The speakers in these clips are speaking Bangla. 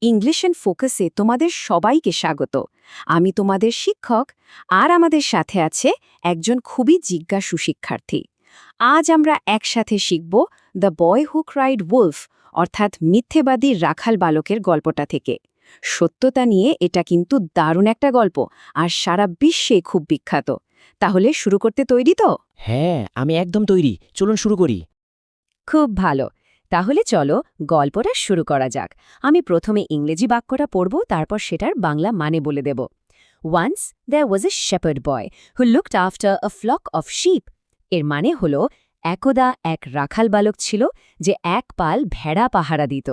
ইংলিশ অ্যান্ড ফোকাসে তোমাদের সবাইকে স্বাগত। আমি তোমাদের শিক্ষক, আর আমাদের সাথে আছে একজন খুবই জিজ্ঞাসু শিক্ষার্থী। আজ আমরা একসাথে শিখব the boy who cried Wolf, অর্থাৎ মিথ্যেবাদী রাখাল বালকের গল্পটা থেকে। সত্যতা নিয়ে এটা কিন্তু দারুণ একটা গল্প, আর সারা বিশ্বে খুব বিখ্যাত। তাহলে শুরু করতে তৈরি তো? হ্যাঁ, আমি একদম তৈরি। চলুন শুরু করি। খুব ভালো। তাহলে চলো গল্পটা শুরু করা যাক। আমি প্রথমে ইংরেজি বাক্যটা পড়ব, তারপর সেটার বাংলা মানে বলে দেব। Once there was a shepherd boy who looked after a flock of sheep. এর মানে হলো একদা এক রাখাল বালক ছিল যে এক পাল ভেড়া পাহারা দিত।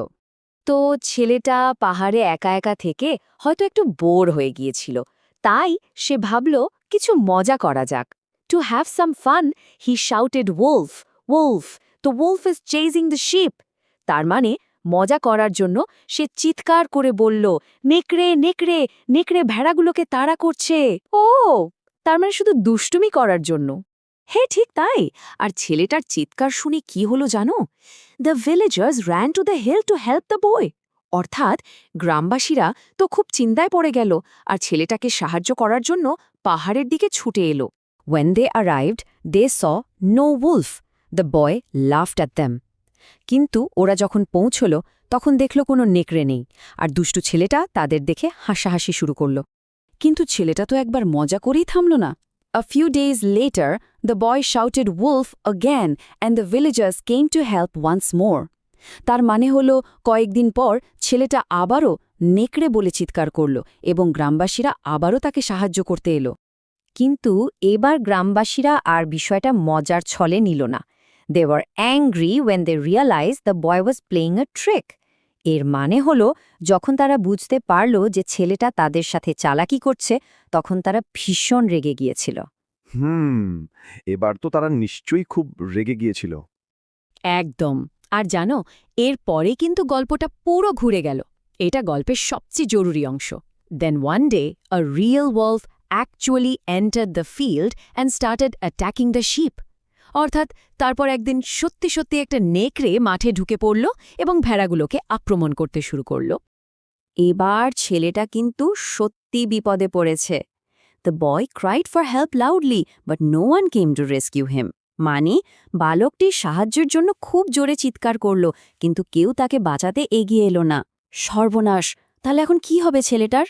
তো ছেলেটা পাহাড়ে একা একা থেকে হয়তো একটু বোর হয়ে গিয়েছিল, তাই সে ভাবল কিছু মজা করা যাক। To have some fun, he shouted wolf, wolf, the wolf is chasing the sheep. তার মানে মজা করার জন্য সে চিৎকার করে বলল, নেকড়ে নেকড়ে নেকড়ে ভেড়াগুলোকে তাড়া করছে। ও, তার মানে শুধু দুষ্টুমি করার জন্য। হ্যাঁ, ঠিক তাই। আর ছেলেটার চিৎকার শুনে কি হলো জানো? The villagers ran to the hill to help the boy. অর্থাৎ গ্রামবাসীরা তো খুব চিন্তায় পড়ে গেল, আর ছেলেটাকে সাহায্য করার জন্য পাহাড়ের দিকে ছুটে এলো। When they arrived, they saw no wolf. The boy laughed at them. কিন্তু ওরা যখন পৌঁছল তখন দেখল কোনো নেকড়ে নেই, আর দুষ্টু ছেলেটা তাদের দেখে হাসাহাসি শুরু করল। কিন্তু ছেলেটা তো একবার মজা করেই থামল না। A few days later, the boy shouted wolf again and the villagers came to help once more. তার মানে হলো কয়েকদিন পর ছেলেটা আবারও নেকড়ে বলে চিৎকার করল এবং গ্রামবাসীরা আবারও তাকে সাহায্য করতে এলো। কিন্তু এবার গ্রামবাসীরা আর বিষয়টা মজার ছলে নিল না। They were angry when they realized the boy was playing a trick. এর মানে হলো যখন তারা বুঝতে পারল যে ছেলেটা তাদের সাথে চালাকি করছে, তখন তারা ভীষণ রেগে গিয়েছিল। এবার তো তারা নিশ্চয়ই খুব রেগে গিয়েছিল। একদম। আর জানো, এর পরে কিন্তু গল্পটা পুরো ঘুরে গেল। এটা গল্পের সবচেয়ে জরুরি অংশ। Then one day, a real wolf actually entered the field and started attacking the sheep. অর্থাৎ তারপর একদিন সত্যি সত্যি একটা নেকড়ে মাঠে ঢুকে পড়ল এবং ভেড়াগুলোকে আক্রমণ করতে শুরু করল। এবার ছেলেটা কিন্তু সত্যি বিপদে পড়েছে। The boy cried for help loudly, but no one came to rescue him. মানে বালকটি সাহায্যের জন্য খুব জোরে চিৎকার করল, কিন্তু কেউ তাকে বাঁচাতে এগিয়ে এলো না। সর্বনাশ! তাহলে এখন কি হবে ছেলেটার?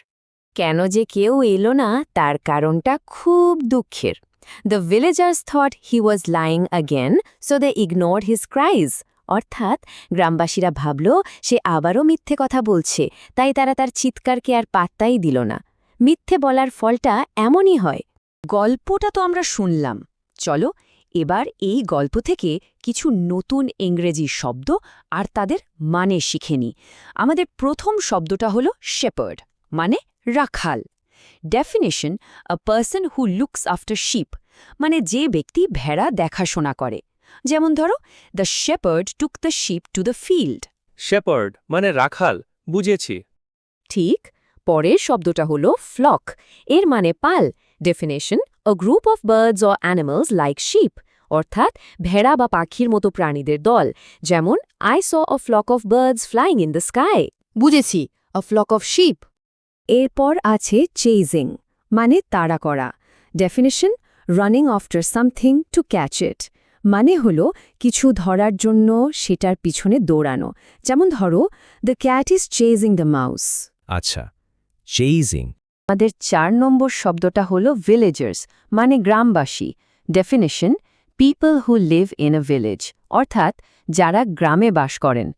কেন যে কেউ এলো না তার কারণটা খুব দুঃখের। The villagers thought he was lying again, so they ignored his cries. অর্থাৎ গ্রামবাসীরা ভাবল সে আবারও মিথ্যে কথা বলছে, তাই তারা তার চিৎকারকে আর পাত্তাই দিল না। মিথ্যে বলার ফলটা এমনই হয়। গল্পটা তো আমরা শুনলাম, চলো এবার এই গল্প থেকে কিছু নতুন ইংরেজি শব্দ আর তাদের মানে শিখে নিই। আমাদের প্রথম শব্দটা হলো shepherd, মানে রাখাল। Definition: a person who looks after sheep, মানে যে ব্যক্তি ভেড়া দেখাশোনা করে। যেমন ধরো, the shepherd took the sheep to the field. Shepherd মানে রাখাল, বুঝেছি। ঠিক। পরের শব্দটা হলো ফ্লক, এর মানে পাল। Definition: a group of birds or animals like sheep, অর্থাৎ ভেড়া বা পাখির মতো প্রাণীদের দল। যেমন, I saw a flock of birds flying in the sky. বুঝেছি, আ ফ্লক অফ শিপ। এরপর আছে চেজিং, মানে তাড়া করা। Definition: running after something to catch ইট, মানে হলো কিছু ধরার জন্য সেটার পিছনে দৌড়ানো। যেমন ধরো, the cat is chasing the mouse. আচ্ছা, চেজিং। আমাদের 4 নম্বর শব্দটা হলো ভিলেজার্স, মানে গ্রামবাসী। Definition: people who live in a village, অর্থাৎ যারা গ্রামে বাস করেন।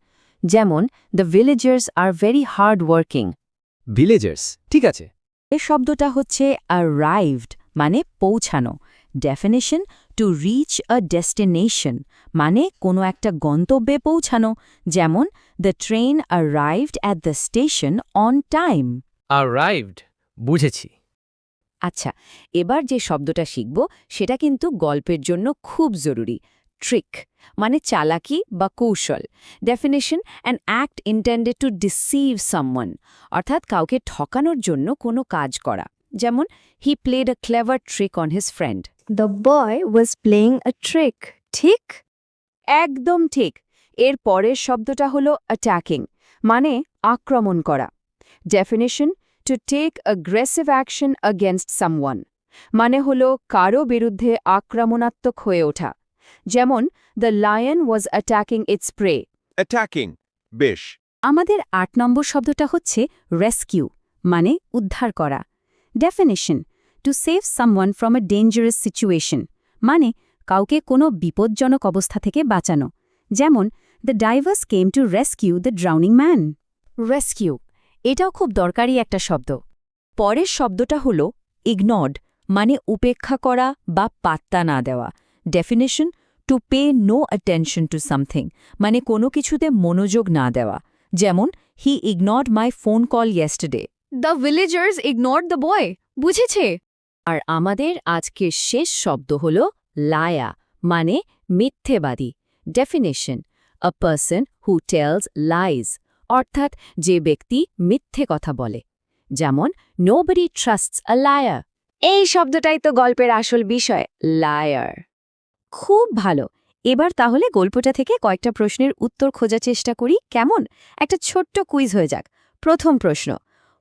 যেমন, the villagers are very hard working. Villagers, ঠিক আছে। এ শব্দটা হচ্ছে arrived, মানে পৌঁছানো। Definition: to reach a destination, মানে কোনো একটা গন্তব্যে পৌঁছানো। যেমন, the train arrived at the station on time. arrived, বুঝেছি। আচ্ছা, এবার যে শব্দটা শিখব সেটা কিন্তু গল্পের জন্য খুব জরুরি। ট্রিক, মানে চালাকি বা কৌশল। Definition: an act intended to deceive someone, অর্থাৎ কাউকে ঠকানোর জন্য কোনো কাজ করা। যেমন, he played a clever trick on his friend. The boy was playing a trick. ঠিক? একদম ঠিক। এর পরের শব্দটা হলো অ্যাটাকিং, মানে আক্রমণ করা। Definition, to take aggressive action against someone, মানে হলো কারো বিরুদ্ধে আক্রমণাত্মক হয়ে ওঠা। যেমন, the lion was attacking its prey. Attacking, বেশ। আমাদের ৮ নম্বর শব্দটা হচ্ছে রেস্কিউ, মানে উদ্ধার করা। Definition, to save someone from a dangerous situation, মানে কাউকে কোনো বিপজ্জনক অবস্থা থেকে বাঁচানো। যেমন, the diverse came to rescue the drowning man. Rescue, এটাও খুব দরকারি একটা শব্দ। পরের শব্দটা হল ইগনোর্ড, মানে উপেক্ষা করা বা পাত্তা না দেওয়া। Definition, to pay no attention to something, মানে কোনো কিছুতে মনোযোগ না দেওয়া। যেমন, he ignored my phone call yesterday. The villagers ignored the boy. বুঝেছে? আর আমাদের আজকের শেষ শব্দ হল লায়া, মানে মিথ্যেবাদী। Definition, a person who tells lies, অর্থাৎ যে ব্যক্তি মিথ্যে কথা বলে। যেমন, নোবডি ট্রাস্টস আ লায়ার। এই শব্দটাই তো গল্পের আসল বিষয়, লায়ার। খুব ভালো। এবার তাহলে গল্পটা থেকে কয়েকটা প্রশ্নের উত্তর খোঁজার চেষ্টা করি, কেমন? একটা ছোট্ট কুইজ হয়ে যাক। প্রথম প্রশ্ন,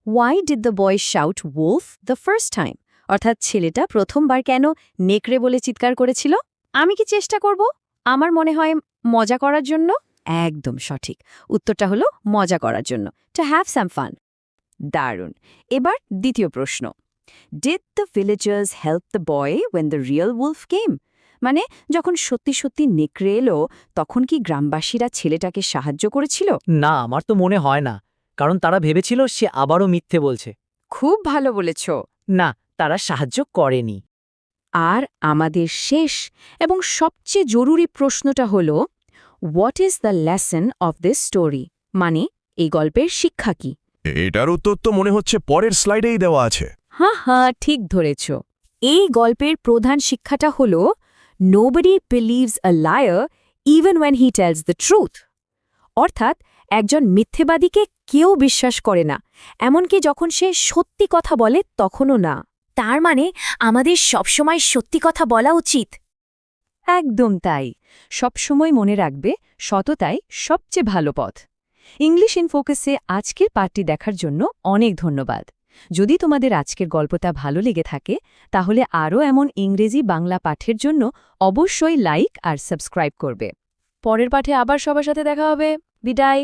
why did the boy shout wolf the first time? অর্থাৎ ছেলেটা প্রথমবার কেন নেকড়ে বলে চিৎকার করেছিল? আমি কি চেষ্টা করব? আমার মনে হয় মজা করার জন্য। একদম সঠিক। উত্তরটা হলো মজা করার জন্য, টু হ্যাভ সাম ফান। দারুণ। এবার দ্বিতীয় প্রশ্ন, did the villagers help the boy when the real wolf came? মানে যখন সত্যি সত্যি নেকড়ে এলো, তখন কি গ্রামবাসীরা ছেলেটাকে সাহায্য করেছিল? না, আমার তো মনে হয় না, কারণ তারা ভেবেছিল সে আবারও মিথ্যে বলছে। খুব ভালো বলেছ। না, তারা সাহায্য করেনি। আর আমাদের শেষ এবং সবচেয়ে জরুরি প্রশ্নটা হল, what is the lesson of this story? মানে এই গল্পের শিক্ষা কি? এটার উত্তর তো মনে হচ্ছে পরের স্লাইডেই দেওয়া আছে। হ্যাঁ, ঠিক ধরেছ। এই গল্পের প্রধান শিক্ষাটা হল, nobody believes a liar even when he tells the truth. অর্থাৎ একজন মিথ্যেবাদীকে কেউ বিশ্বাস করে না, এমনকি যখন সে সত্যি কথা বলে তখনও না। তার মানে আমাদের সবসময় সত্যি কথা বলা উচিত। একদম তাই। সবসময় মনে রাখবে, সততাই সবচেয়ে ভালো পথ। ইংলিশ ইন ফোকাসে আজকের পাঠটি দেখার জন্য অনেক ধন্যবাদ। যদি তোমাদের আজকের গল্পটা ভালো লেগে থাকে, তাহলে আরও এমন ইংরেজি বাংলা পাঠের জন্য অবশ্যই লাইক আর সাবস্ক্রাইব করবে। পরের পাঠে আবার সবার সাথে দেখা হবে। বিদায়।